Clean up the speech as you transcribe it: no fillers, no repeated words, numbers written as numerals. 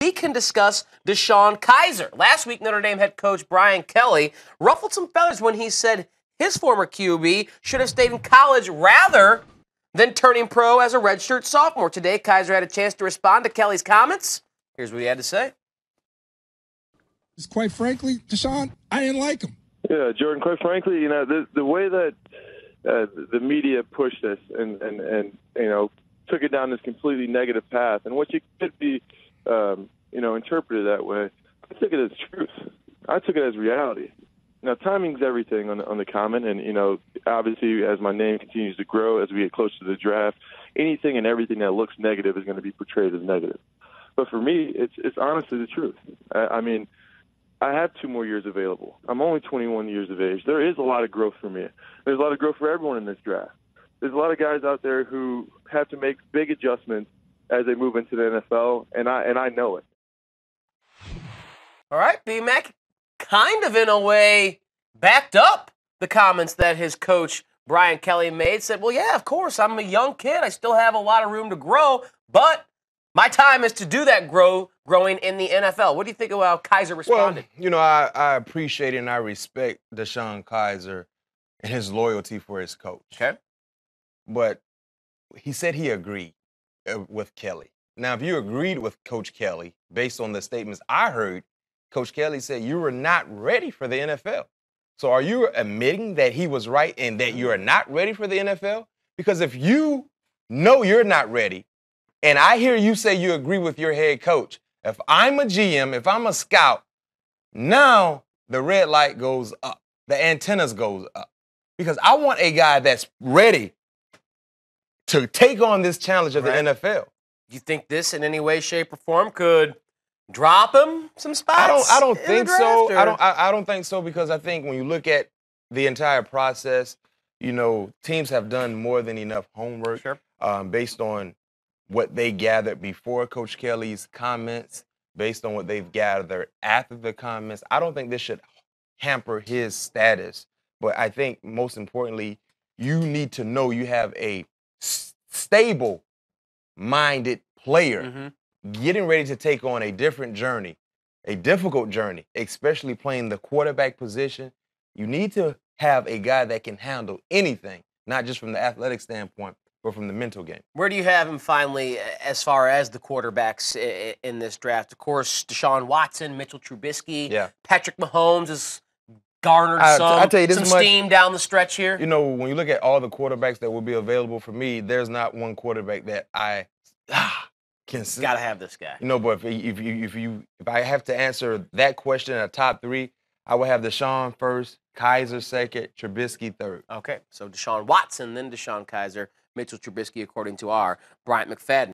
he can discuss DeShone Kizer. Last week, Notre Dame head coach Brian Kelly ruffled some feathers when he said his former QB should have stayed in college rather than turning pro as a redshirt sophomore. Today, Kizer had a chance to respond to Kelly's comments. Here's what he had to say. Quite frankly, DeShone, I didn't like him. Yeah, Jordan, quite frankly, you know, the way that the media pushed this and you know, took it down this completely negative path, and what you could be, you know, interpreted that way, I took it as truth. I took it as reality. Now, timing's everything on the comment, and, you know, obviously as my name continues to grow, as we get closer to the draft, anything and everything that looks negative is going to be portrayed as negative. But for me, it's honestly the truth. I mean, I have 2 more years available. I'm only 21 years of age. There is a lot of growth for me. There's a lot of growth for everyone in this draft. There's a lot of guys out there who have to make big adjustments as they move into the NFL, and I know it. All right, B-Mac kind of in a way backed up the comments that his coach Brian Kelly made. Said, well, yeah, of course, I'm a young kid. I still have a lot of room to grow, but my time is to do that growing in the NFL. What do you think of how Kizer responded? Well, you know, I appreciate and I respect DeShone Kizer and his loyalty for his coach. Okay. But he said he agreed with Kelly. Now, if you agreed with Coach Kelly, based on the statements I heard, Coach Kelly said you were not ready for the NFL. So are you admitting that he was right and that you are not ready for the NFL? Because if you know you're not ready, and I hear you say you agree with your head coach, if I'm a GM, if I'm a scout, now the red light goes up. The antennas goes up. Because I want a guy that's ready to take on this challenge of the NFL. You think this in any way, shape, or form could drop him some spots? I don't think so. I don't think so, because I think when you look at the entire process, you know, teams have done more than enough homework based on what they gathered before Coach Kelly's comments, based on what they've gathered after the comments. I don't think this should hamper his status. But I think most importantly, you need to know you have a stable-minded player getting ready to take on a different journey, a difficult journey, especially playing the quarterback position. You need to have a guy that can handle anything, not just from the athletic standpoint, but from the mental game. Where do you have him finally as far as the quarterbacks in this draft? Of course, Deshaun Watson, Mitchell Trubisky, Patrick Mahomes has garnered some steam down the stretch here. You know, when you look at all the quarterbacks that will be available for me, there's not one quarterback that I can see. Got to have this guy. You know, but if I have to answer that question in a top 3, I would have DeShone first, Kizer second, Trubisky third. Okay, so Deshaun Watson, then DeShone Kizer, Mitchell Trubisky, according to our Bryant McFadden.